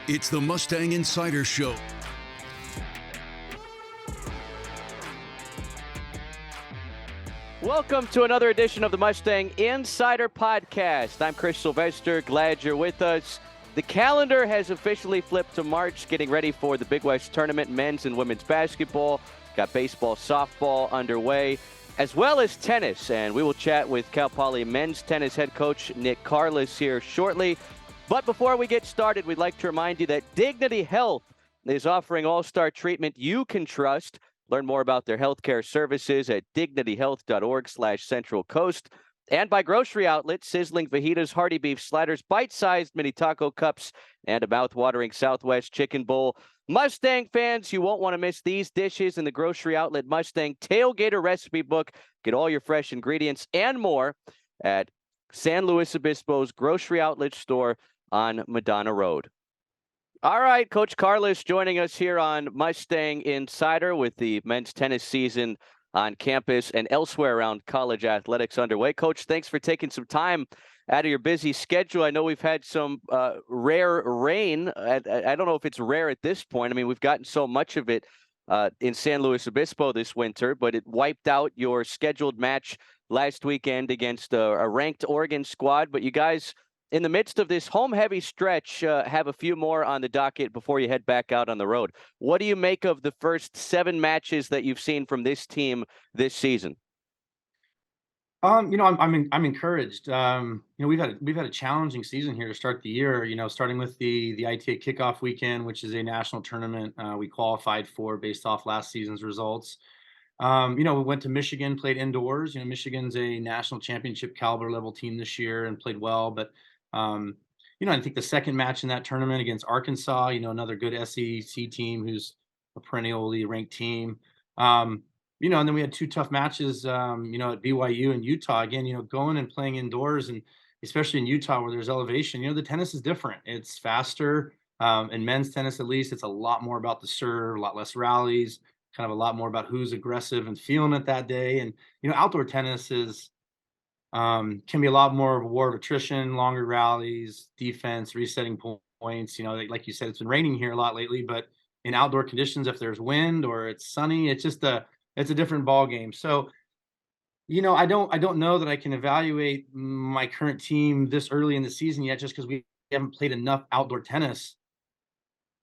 It's the Mustang Insider Show. Welcome to another edition of the Mustang Insider Podcast. I'm Chris Sylvester. Glad you're with us. The calendar has officially flipped to March, getting ready for the Big West Tournament, men's and women's basketball. Got baseball, softball underway, as well as tennis. And we will chat with Cal Poly men's tennis head coach Nick Carless here shortly. But before we get started, we'd like to remind you that Dignity Health is offering all-star treatment you can trust. Learn more about their healthcare services at dignityhealth.org/Central Coast. And by Grocery Outlet, sizzling fajitas, hearty beef sliders, bite-sized mini taco cups, and a mouth-watering Southwest chicken bowl. Mustang fans, you won't want to miss these dishes in the Grocery Outlet Mustang Tailgater Recipe Book. Get all your fresh ingredients and more at San Luis Obispo's Grocery Outlet store on Madonna Road. All right, Coach Carless joining us here on Mustang Insider with the men's tennis season on campus and elsewhere around college athletics underway. Coach, thanks for taking some time out of your busy schedule. I know we've had some rare rain. I don't know if it's rare at this point. I mean, we've gotten so much of it in San Luis Obispo this winter, but it wiped out your scheduled match last weekend against a ranked Oregon squad. But you guys, in the midst of this home-heavy stretch, have a few more on the docket before you head back out on the road. What do you make of the first 7 matches that you've seen from this team this season? I'm encouraged. We've had a challenging season here to start the year. Starting with the ITA kickoff weekend, which is a national tournament we qualified for based off last season's results. We went to Michigan, played indoors. Michigan's a national championship caliber level team this year and played well, but I think the second match in that tournament against Arkansas, another good SEC team who's a perennially ranked team. And then we had 2 tough matches, at BYU and Utah. Again, going and playing indoors, and especially in Utah where there's elevation, the tennis is different. It's faster. In men's tennis, at least, it's a lot more about the serve, a lot less rallies, kind of a lot more about who's aggressive and feeling it that day. And, outdoor tennis is can be a lot more of a war of attrition, longer rallies, defense, resetting points. Like you said, it's been raining here a lot lately, but in outdoor conditions, if there's wind or it's sunny, it's a different ball game. So, I don't know that I can evaluate my current team this early in the season yet, just because we haven't played enough outdoor tennis.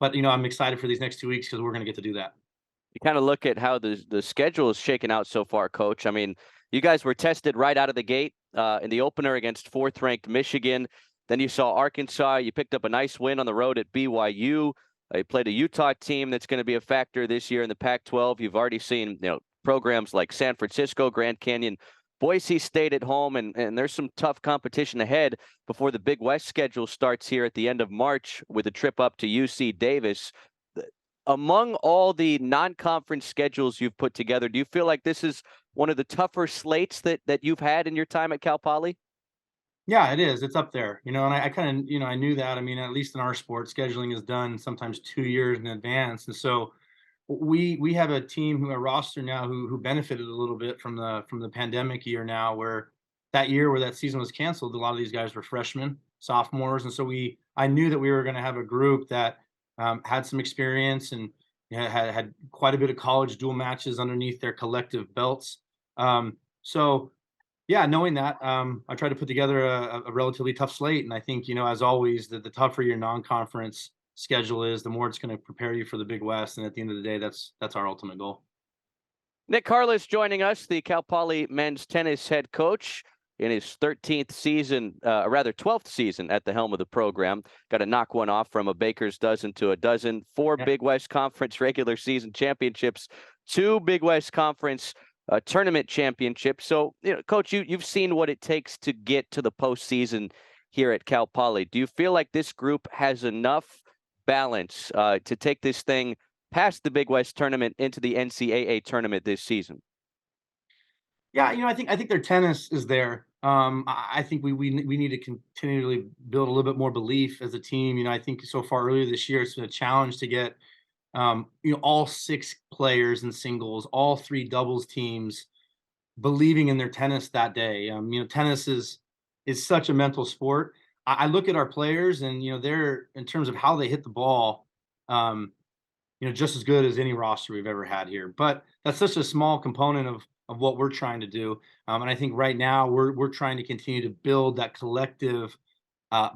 But, I'm excited for these next 2 weeks because we're going to get to do that. You kind of look at how the schedule is shaken out so far, Coach. I mean, you guys were tested right out of the gate in the opener against 4th-ranked Michigan. Then you saw Arkansas. You picked up a nice win on the road at BYU. You played a Utah team that's going to be a factor this year in the Pac-12. You've already seen programs like San Francisco, Grand Canyon, Boise State at home, and there's some tough competition ahead before the Big West schedule starts here at the end of March with a trip up to UC Davis. Among all the non-conference schedules you've put together, do you feel like this is one of the tougher slates that you've had in your time at Cal Poly? Yeah, it is. It's up there, and I kind of, I knew that. I mean, at least in our sport, scheduling is done sometimes 2 years in advance. And so we have a team a roster now who benefited a little bit from the pandemic year now, where that season was canceled. A lot of these guys were freshmen, sophomores. And so I knew that we were going to have a group that had some experience and had quite a bit of college dual matches underneath their collective belts. So yeah, knowing that, I tried to put together a relatively tough slate. And I think, as always, the tougher your non-conference schedule is, the more it's going to prepare you for the Big West. And at the end of the day, that's our ultimate goal. Nick Carless joining us, the Cal Poly men's tennis head coach in his 13th season, 12th season at the helm of the program. Got to knock one off from a baker's dozen to a dozen. 4 Big West Conference regular season championships, 2 Big West Conference tournament championships. So, Coach, you've seen what it takes to get to the postseason here at Cal Poly. Do you feel like this group has enough balance to take this thing past the Big West tournament into the NCAA tournament this season? Yeah, I think their tennis is there. I think we need to continually build a little bit more belief as a team. I think so far earlier this year, it's been a challenge to get all 6 players in singles, all 3 doubles teams believing in their tennis that day. Tennis is such a mental sport. I look at our players, and they're, in terms of how they hit the ball, um, just as good as any roster we've ever had here. But that's such a small component of what we're trying to do. And I think right now we're trying to continue to build that collective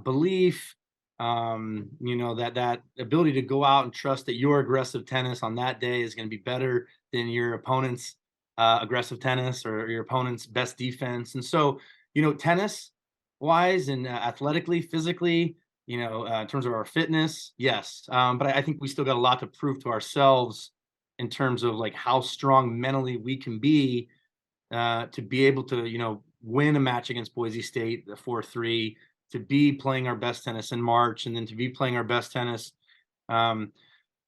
belief, that ability to go out and trust that your aggressive tennis on that day is going to be better than your opponent's aggressive tennis, or your opponent's best defense. And so, tennis wise and athletically, physically, in terms of our fitness, yes. But I think we still got a lot to prove to ourselves in terms of like how strong mentally we can be to be able to, win a match against Boise State, the 4-3, to be playing our best tennis in March, and then to be playing our best tennis, um,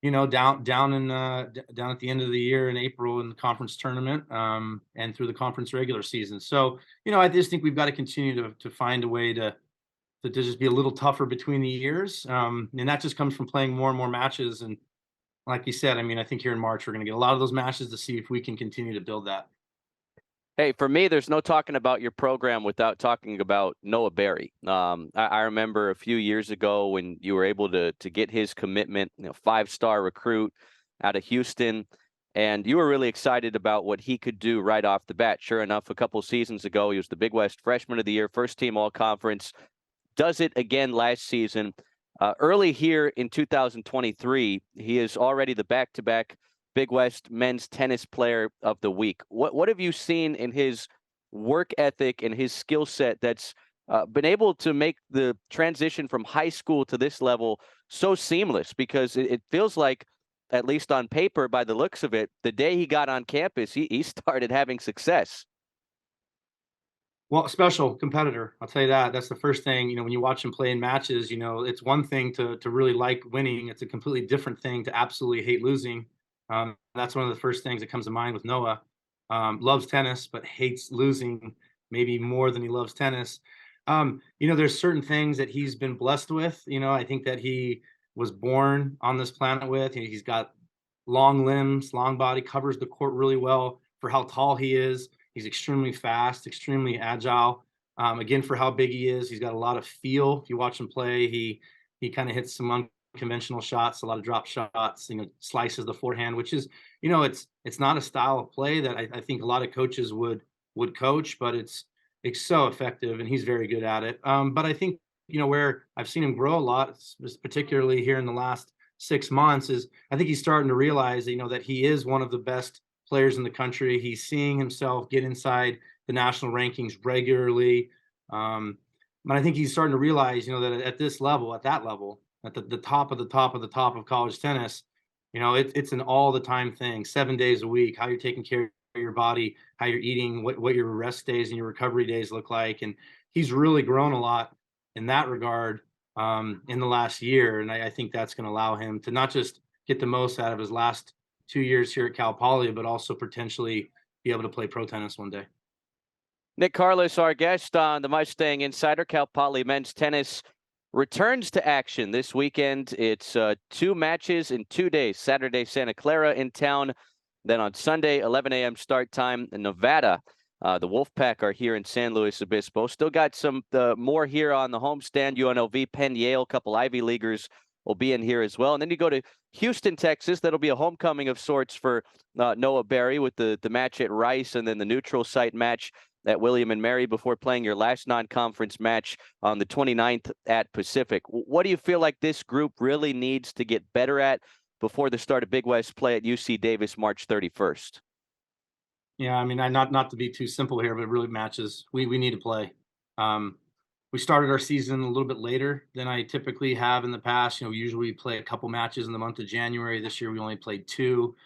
down at the end of the year in April in the conference tournament, and through the conference regular season. So, I just think we've got to continue to find a way to just be a little tougher between the years, and that just comes from playing more and more matches. And like you said, I mean, I think here in March we're going to get a lot of those matches to see if we can continue to build that. Hey, for me, there's no talking about your program without talking about Noah Berry. I remember a few years ago when you were able to get his commitment, 5-star recruit out of Houston, and you were really excited about what he could do right off the bat. Sure enough, a couple seasons ago, he was the Big West Freshman of the Year, first team All-Conference, does it again last season. Early here in 2023, he is already the back-to-back Big West Men's Tennis Player of the Week. What have you seen in his work ethic and his skill set that's been able to make the transition from high school to this level so seamless? Because it feels like, at least on paper, by the looks of it, the day he got on campus, he started having success. Well, a special competitor, I'll tell you that. That's the first thing. When you watch him play in matches, it's one thing to really like winning. It's a completely different thing to absolutely hate losing. That's one of the first things that comes to mind with Noah. Loves tennis, but hates losing maybe more than he loves tennis. There's certain things that he's been blessed with. I think that he was born on this planet with. He's got long limbs, long body, covers the court really well for how tall he is. He's extremely fast, extremely agile. Again, for how big he is, he's got a lot of feel. If you watch him play, he kind of hits some unconventional shots, a lot of drop shots. Slices the forehand, which is, it's not a style of play that I think a lot of coaches would coach, but it's so effective, and he's very good at it. But I think where I've seen him grow a lot, particularly here in the last 6 months, is I think he's starting to realize that he is one of the best players in the country. He's seeing himself get inside the national rankings regularly. But I think he's starting to realize, that at this level, at that level, at the top of the top of the top of college tennis, it's an all the time thing, 7 days a week, how you're taking care of your body, how you're eating, what your rest days and your recovery days look like. And he's really grown a lot in that regard in the last year. And I think that's going to allow him to not just get the most out of his last 2 years here at Cal Poly, but also potentially be able to play pro tennis one day. Nick Carless, our guest on the Mustang Insider. Cal Poly men's tennis returns to action this weekend. It's 2 matches in 2 days. Saturday, Santa Clara in town. Then on Sunday, 11 a.m. start time in Nevada. The Wolfpack are here in San Luis Obispo. Still got some more here on the homestand. UNLV, Penn, Yale, a couple Ivy Leaguers will be in here as well. And then you go to Houston, Texas. That'll be a homecoming of sorts for Noah Berry with the match at Rice, and then the neutral site match at William and Mary before playing your last non-conference match on the 29th at Pacific. What do you feel like this group really needs to get better at before the start of Big West play at UC Davis March 31st? Yeah, I mean, not to be too simple here, but it really matches. We need to play. We started our season a little bit later than I typically have in the past. Usually we play a couple matches in the month of January. This year we only played 2.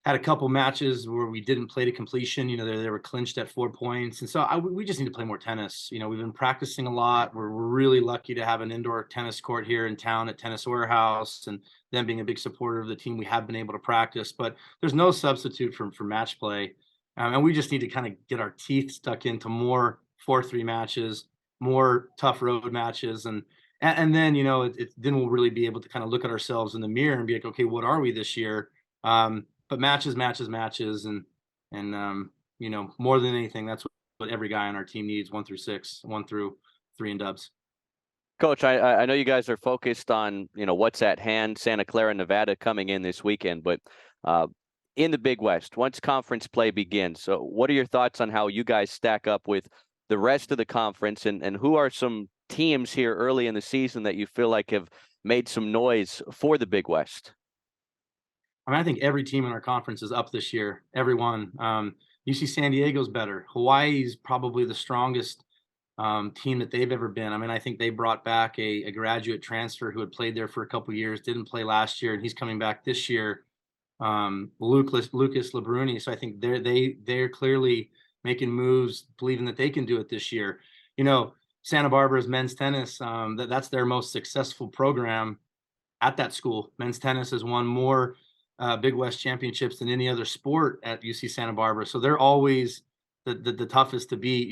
Had a couple matches where we didn't play to completion. They were clinched at 4 points. And so we just need to play more tennis. We've been practicing a lot. We're really lucky to have an indoor tennis court here in town at Tennis Warehouse, and them being a big supporter of the team, we have been able to practice. But there's no substitute for match play. And we just need to kind of get our teeth stuck into more 4-3 matches, more tough road matches. And then, then we'll really be able to kind of look at ourselves in the mirror and be like, okay, what are we this year? But matches, and more than anything, that's what every guy on our team needs, 1 through 6, 1 through 3 and dubs. Coach, I know you guys are focused on, what's at hand, Santa Clara, Nevada coming in this weekend, but in the Big West, once conference play begins, so what are your thoughts on how you guys stack up with the rest of the conference, and who are some teams here early in the season that you feel like have made some noise for the Big West? I mean, I think every team in our conference is up this year. Everyone. UC San Diego's better. Hawaii's probably the strongest team that they've ever been. I mean, I think they brought back a graduate transfer who had played there for a couple of years, didn't play last year, and he's coming back this year. Lucas Lebruni. So I think they're clearly making moves, believing that they can do it this year. Santa Barbara's men's tennis. That's their most successful program at that school. Men's tennis has won more Big West championships than any other sport at UC Santa Barbara. So they're always the toughest to beat.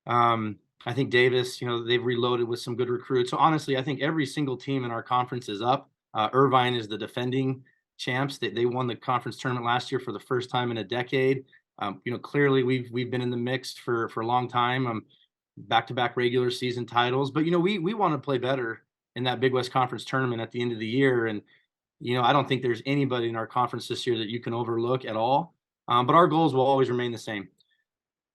I think Davis, they've reloaded with some good recruits. So honestly, I think every single team in our conference is up. Irvine is the defending champs. They won the conference tournament last year for the first time in a decade. Clearly we've been in the mix for a long time. Back-to-back regular season titles, but we want to play better in that Big West Conference tournament at the end of the year. And I don't think there's anybody in our conference this year that you can overlook at all. But our goals will always remain the same: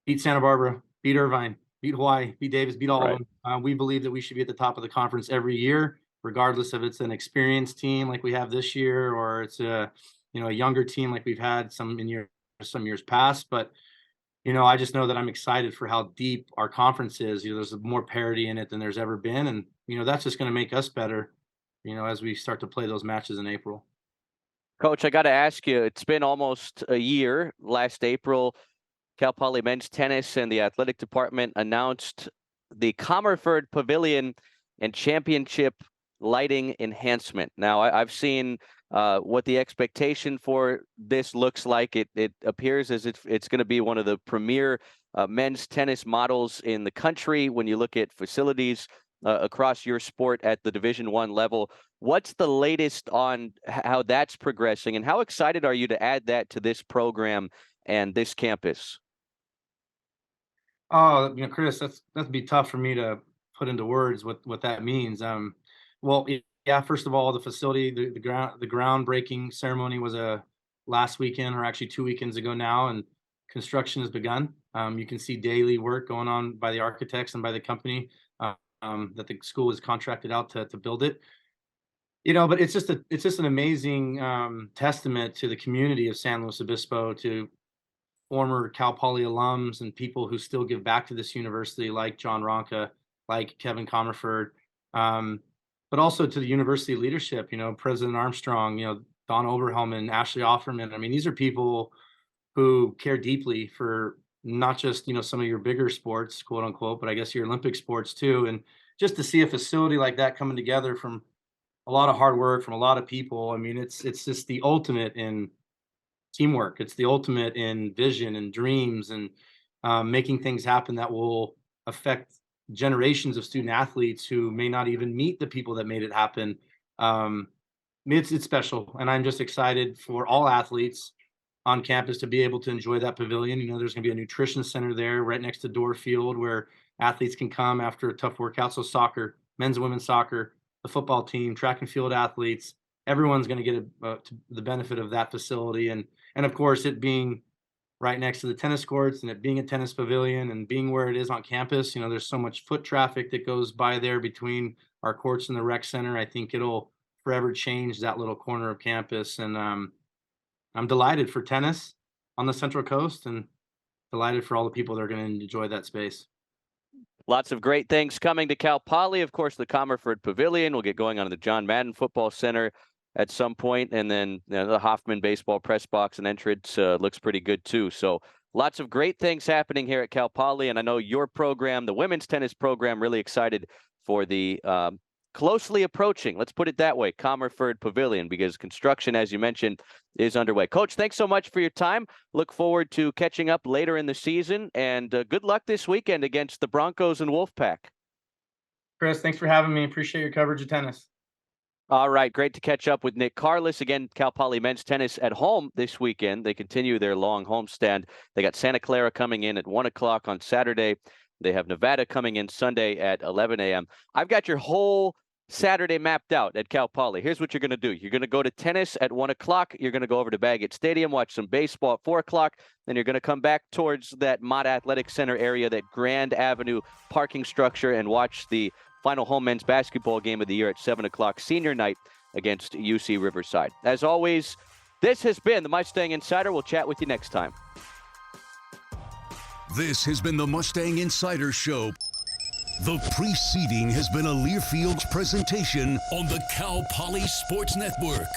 beat Santa Barbara, beat Irvine, beat Hawaii, beat Davis, beat all of them. We believe that we should be at the top of the conference every year, regardless if it's an experienced team like we have this year, or it's a younger team like we've had some years past. But I just know that I'm excited for how deep our conference is. There's more parity in it than there's ever been, and that's just going to make us better. As we start to play those matches in April. Coach, I got to ask you, it's been almost a year. Last April, Cal Poly men's tennis and the athletic department announced the Comerford Pavilion and championship lighting enhancement. Now, I've seen what the expectation for this looks like. It appears as if it's going to be one of the premier men's tennis models in the country when you look at facilities across your sport at the Division I level. What's the latest on how that's progressing, and how excited are you to add that to this program and this campus? Oh, Chris, that'd be tough for me to put into words what that means. Well, yeah, first of all, the facility, the groundbreaking ceremony was last weekend, or actually 2 weekends ago now, and construction has begun. You can see daily work going on by the architects and by the company that the school is contracted out to build it. But it's just an amazing testament to the community of San Luis Obispo, to former Cal Poly alums and people who still give back to this university, like John Ronca, like Kevin Comerford, but also to the university leadership. President Armstrong, Don Oberhelman, Ashley Offerman. I mean, these are people who care deeply for not just some of your bigger sports, quote unquote, but I guess your Olympic sports too. And just to see a facility like that coming together from a lot of hard work from a lot of people, I mean, it's just the ultimate in teamwork. It's the ultimate in vision and dreams, and making things happen that will affect generations of student athletes who may not even meet the people that made it happen. It's special, and I'm just excited for all athletes on campus to be able to enjoy that pavilion. There's going to be a nutrition center there right next to Door Field where athletes can come after a tough workout. So soccer, men's and women's soccer, the football team, track and field athletes, everyone's going to get the benefit of that facility. And of course, it being right next to the tennis courts, and it being a tennis pavilion, and being where it is on campus, there's so much foot traffic that goes by there between our courts and the rec center. I think it'll forever change that little corner of campus. And I'm delighted for tennis on the Central Coast, and delighted for all the people that are going to enjoy that space. Lots of great things coming to Cal Poly. Of course, the Comerford Pavilion will get going on the John Madden Football Center at some point, and then the Hoffman Baseball Press Box and entrance looks pretty good too. So lots of great things happening here at Cal Poly, and I know your program, the women's tennis program, really excited for the closely approaching, let's put it that way, Comerford Pavilion, because construction, as you mentioned, is underway. Coach, thanks so much for your time. Look forward to catching up later in the season, and good luck this weekend against the Broncos and Wolfpack. Chris, thanks for having me. Appreciate your coverage of tennis. All right, great to catch up with Nick Carless. Again, Cal Poly men's tennis at home this weekend. They continue their long homestand. They got Santa Clara coming in at 1 o'clock on Saturday. They have Nevada coming in Sunday at 11 a.m. I've got your whole Saturday mapped out at Cal Poly. Here's what you're going to do. You're going to go to tennis at 1 o'clock. You're going to go over to Baggett Stadium, watch some baseball at 4 o'clock. Then you're going to come back towards that Mott Athletic Center area, that Grand Avenue parking structure, and watch the final home men's basketball game of the year at 7 o'clock, senior night against UC Riverside. As always, this has been the Mustang Insider. We'll chat with you next time. This has been the Mustang Insider Show. The preceding has been a Learfield's presentation on the Cal Poly Sports Network.